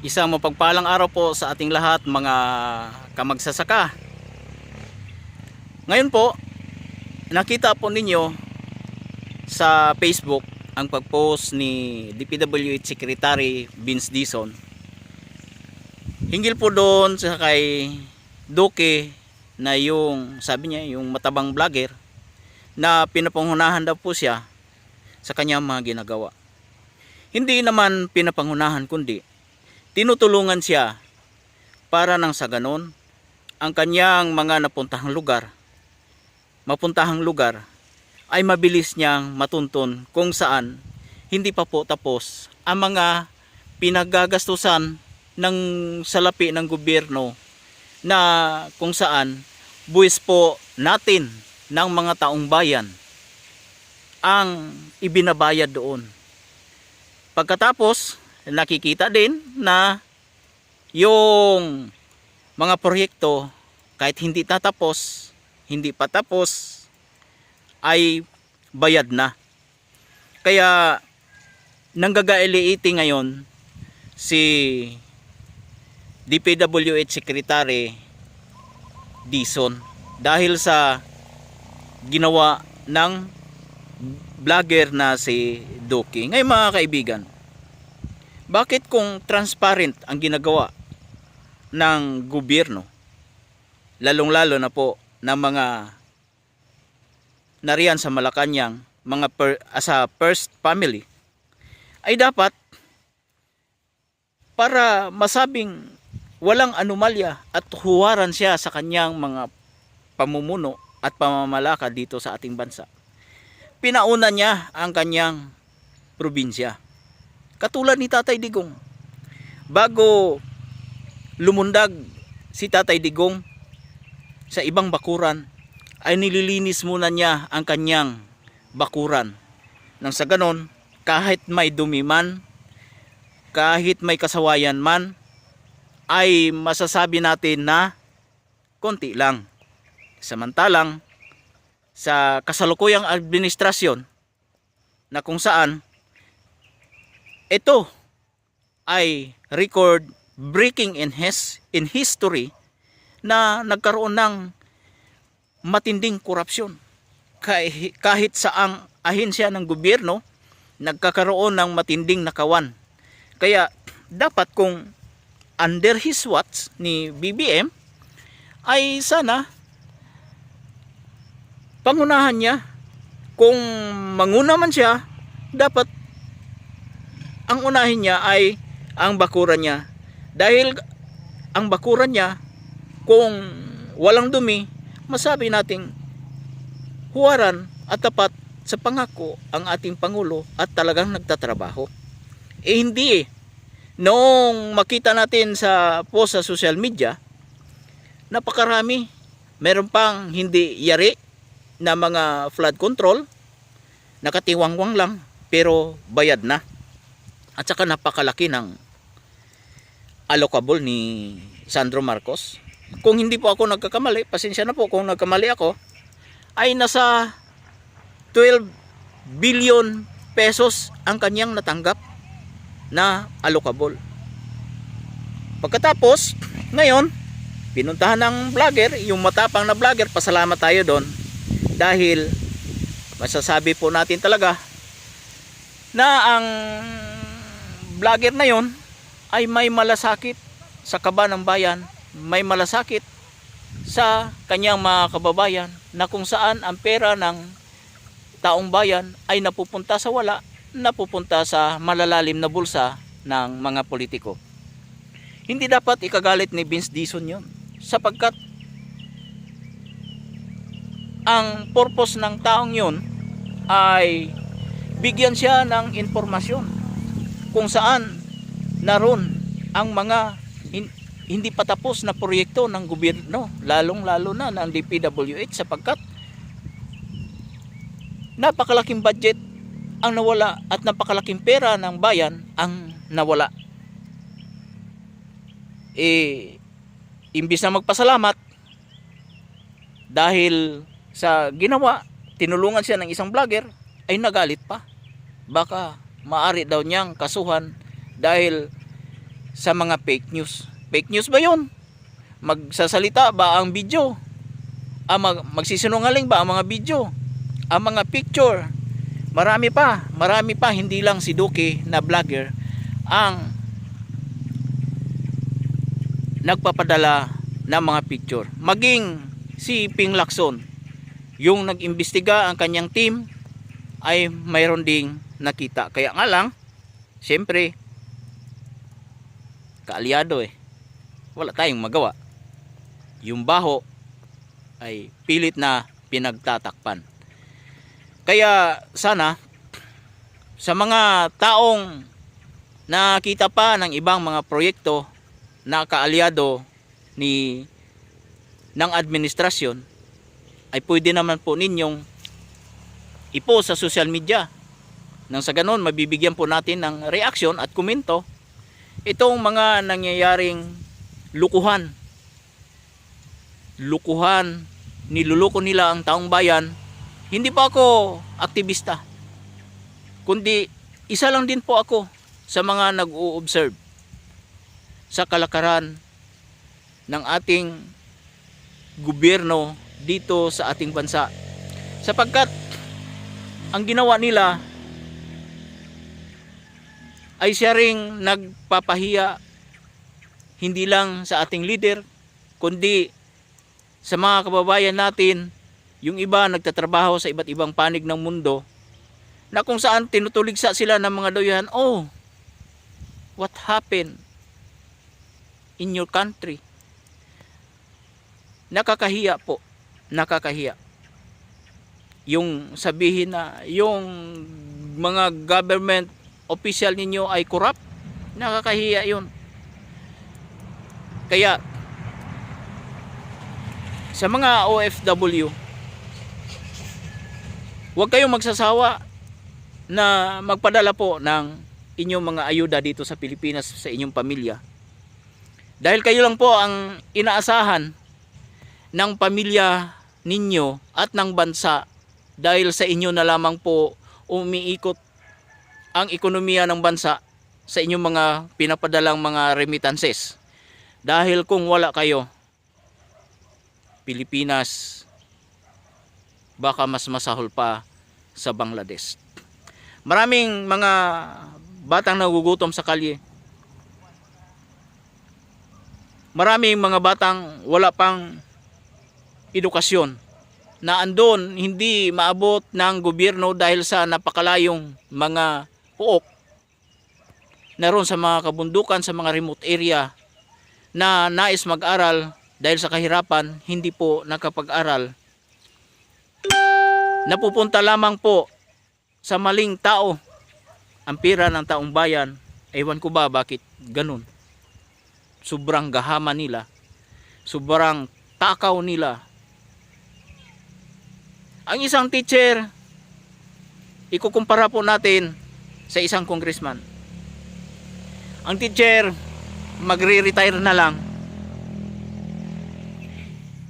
Isang mapagpalang araw po sa ating lahat mga kamagsasaka. Ngayon po, nakita po ninyo sa Facebook ang pag-post ni DPWH Secretary Vince Dizon. Hinggil po doon sa kay Duque na yung sabi niya yung matabang vlogger na pinapangunahan daw po siya sa kanyang mga ginagawa. Hindi naman pinapangunahan kundi tinutulungan siya para nang sa ganon ang kanyang mga mapuntahang lugar ay mabilis niyang matuntun kung saan hindi pa po tapos ang mga pinagagastusan ng salapi ng gobyerno na kung saan buwis po natin ng mga taong bayan ang ibinabayad doon. Pagkatapos nakikita din na yung mga proyekto kahit hindi pa tapos ay bayad na. Kaya nanggagailiiti ngayon si DPWH Secretary Dizon dahil sa ginawa ng vlogger na si Duque. Ngayon mga kaibigan, bakit kung transparent ang ginagawa ng gobyerno, lalong-lalo na po ng mga nariyan sa Malacanang, mga sa first family, ay dapat para masabing walang anomalya at huwaran siya sa kanyang mga pamumuno at pamamalakad dito sa ating bansa, pinauna niya ang kanyang probinsya. Katulad ni Tatay Digong, bago lumundag si Tatay Digong sa ibang bakuran, ay nililinis muna niya ang kanyang bakuran. Nang sa ganon, kahit may dumi man, kahit may kasawayan man, ay masasabi natin na konti lang. Samantalang sa kasalukuyang administrasyon na kung saan ito ay record breaking in history na nagkaroon ng matinding korupsyon. Kahit saang ahensya ng gobyerno, nagkakaroon ng matinding nakawan. Kaya dapat kung under his watch ni BBM, ay sana pangunahan niya. Kung manguna man siya, dapat ang unahin niya ay ang bakuran niya. Dahil ang bakuran niya, kung walang dumi, masabi nating huwaran at tapat sa pangako ang ating Pangulo at talagang nagtatrabaho. Hindi eh. Noong makita natin sa post sa social media, napakarami. Meron pang hindi yari na mga flood control, nakatiwangwang lang pero bayad na. At saka napakalaki ng allocable ni Sandro Marcos. Kung hindi po ako nagkakamali, pasensya na po kung nagkamali ako, ay nasa 12 billion pesos ang kanyang natanggap na allocable. Pagkatapos, ngayon, pinuntahan ng vlogger, yung matapang na vlogger, pasalamat tayo doon dahil masasabi po natin talaga na ang vlogger na yon ay may malasakit sa kaba ng bayan, may malasakit sa kanyang mga kababayan na kung saan ang pera ng taong bayan ay napupunta sa wala, napupunta sa malalalim na bulsa ng mga politiko. Hindi dapat ikagalit ni Vince Dizon yon, sapagkat ang purpose ng taong yon ay bigyan siya ng informasyon kung saan naroon ang mga hindi patapos na proyekto ng gobyerno, lalong-lalo na ng DPWH, sapagkat napakalaking budget ang nawala at napakalaking pera ng bayan ang nawala. Imbis na magpasalamat dahil sa ginawa, tinulungan siya ng isang vlogger, ay nagalit pa. Baka maari daw niyang kasuhan dahil sa mga fake news. Fake news ba yun? Magsasalita ba ang video? Magsisinungaling ba ang mga video? Ang mga picture? Marami pa, hindi lang si Duque na vlogger ang nagpapadala ng mga picture. Maging si Ping Lacson, yung nag-imbestiga ang kanyang team, ay mayroon ding nakita. Kaya nga lang, siyempre, kaalyado wala tayong magawa. Yung baho ay pilit na pinagtatakpan. Kaya sana sa mga taong nakita pa ng ibang mga proyekto na kaalyado ng administrasyon, ay pwede naman po ninyong i-post sa social media. Nang sa ganon, mabibigyan po natin ng reaction at komento itong mga nangyayaring lukuhan, niluluko nila ang taong bayan. Hindi pa ako aktivista, kundi isa lang din po ako sa mga nag-o-observe sa kalakaran ng ating gobyerno dito sa ating bansa, sapagkat ang ginawa nila ay siya ring nagpapahiya hindi lang sa ating leader, kundi sa mga kababayan natin. Yung iba nagtatrabaho sa iba't ibang panig ng mundo, na kung saan tinutuligsa sila ng mga dayuhan. Oh, what happened in your country? Nakakahiya po, nakakahiya. Yung sabihin na yung mga government official ninyo ay corrupt, nakakahiya yun. Kaya sa mga OFW, huwag kayong magsasawa na magpadala po ng inyong mga ayuda dito sa Pilipinas sa inyong pamilya. Dahil kayo lang po ang inaasahan ng pamilya ninyo at ng bansa, dahil sa inyo na lamang po umiikot ang ekonomiya ng bansa sa inyong mga pinapadalang mga remittances. Dahil kung wala kayo, Pilipinas baka mas masahol pa sa Bangladesh. Maraming mga batang nagugutom sa kalye. Maraming mga batang wala pang edukasyon na andon hindi maabot ng gobyerno dahil sa napakalayong mga puok naroon sa mga kabundukan, sa mga remote area, na nais mag-aral dahil sa kahirapan, hindi po nakapag-aral. Napupunta lamang po sa maling tao ang pira ng taong bayan. Ewan ko ba bakit ganun. Sobrang gahaman nila, sobrang takaw nila. Ang isang teacher, ikukumpara po natin sa isang congressman. Ang teacher, magre-retire na lang,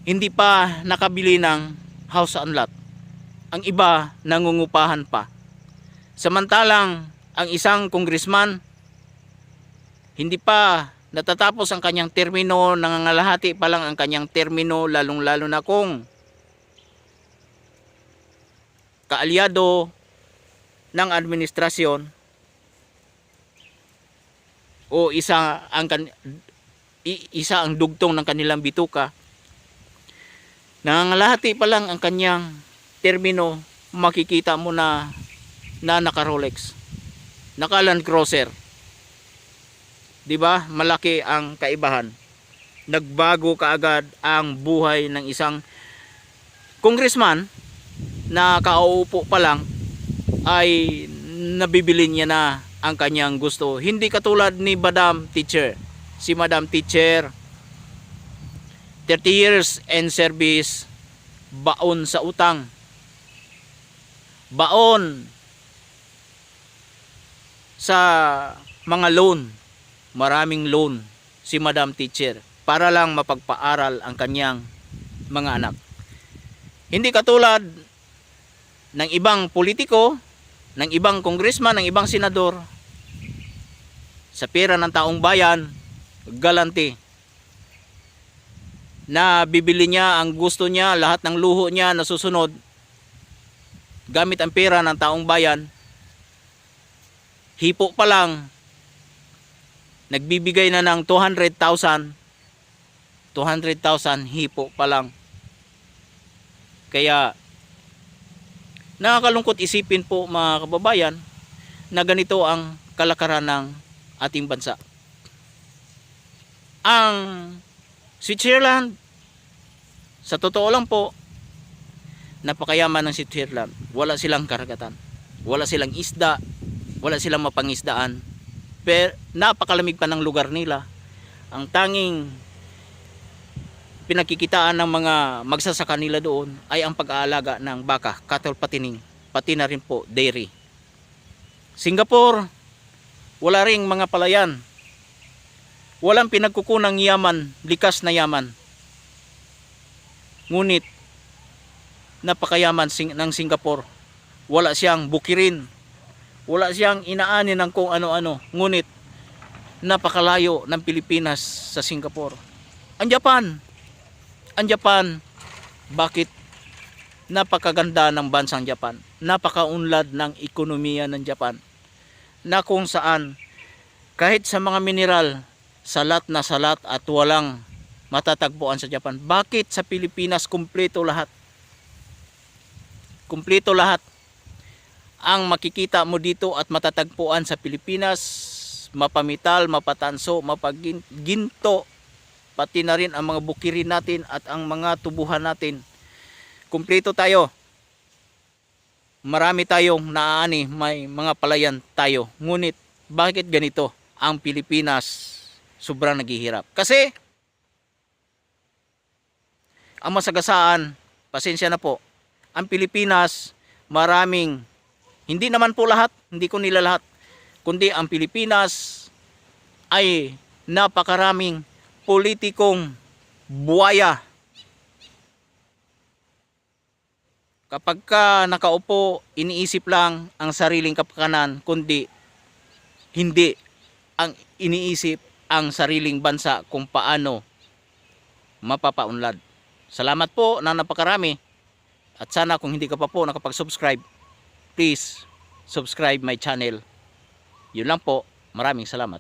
hindi pa nakabili ng house and lot. Ang iba nangungupahan pa. Samantalang ang isang congressman, hindi pa natatapos ang kanyang termino, nangangalahati pa lang ang kanyang termino, lalong-lalo na kung kaalyado ng administrasyon o isa ang dugtong ng kanilang bituka. Nangangalahati pa lang ang kanyang termino, makikita mo na naka-Rolex, naka-Land Cruiser. 'Di ba? Malaki ang kaibahan. Nagbago kaagad ang buhay ng isang congressman na kauupo pa lang ay nabibili niya na ang kanyang gusto. Hindi katulad ni Madam Teacher. Si Madam Teacher, 30 years in service, baon sa utang. Baon sa mga loan. Maraming loan si Madam Teacher para lang mapagpaaral ang kanyang mga anak. Hindi katulad ng ibang politiko, ng ibang congressman, ng ibang senador. sa pera ng taong bayan, galante na bibili niya ang gusto niya, lahat ng luho niya nasusunod gamit ang pera ng taong bayan. Hipo pa lang nagbibigay na ng 200,000 hipo pa lang. Kaya nakakalungkot isipin po mga kababayan na ganito ang kalakaran ng ating bansa. Ang Switzerland, sa totoo lang po, napakayaman ng Switzerland. Wala silang karagatan, wala silang isda, wala silang mapangisdaan, pero napakalamig pa ng lugar nila. Ang tanging pinakikitaan ng mga magsasaka nila doon ay ang pag-aalaga ng baka, cattle fattening, pati na rin po dairy. Singapore, wala ring mga palayan, walang pinagkukunang yaman, likas na yaman. Ngunit napakayaman ng Singapore. Wala siyang bukirin, wala siyang inaani ng kung ano-ano. Ngunit napakalayo ng Pilipinas sa Singapore. Ang Japan, bakit napakaganda ng bansang Japan? Napakaunlad ng ekonomiya ng Japan, na kung saan kahit sa mga mineral, salat na salat at walang matatagpuan sa Japan. Bakit sa Pilipinas kumpleto lahat? Kumpleto lahat. Ang makikita mo dito at matatagpuan sa Pilipinas, mapamital, mapatanso, mapaginto, pati na rin ang mga bukirin natin at ang mga tubuhan natin. Kumpleto tayo. Marami tayong naaani, may mga palayan tayo. Ngunit bakit ganito? Ang Pilipinas sobrang naghihirap. Kasi ang masagasaan, pasensya na po, ang Pilipinas maraming, hindi naman po lahat, hindi ko nila lahat, kundi ang Pilipinas ay napakaraming politikong buwaya. Kapag ka nakaupo, iniisip lang ang sariling kapakanan, kundi hindi ang iniisip ang sariling bansa kung paano mapapaunlad. Salamat po na napakarami. At sana kung hindi ka pa po nakapag-subscribe, please subscribe my channel. Yun lang po. Maraming salamat.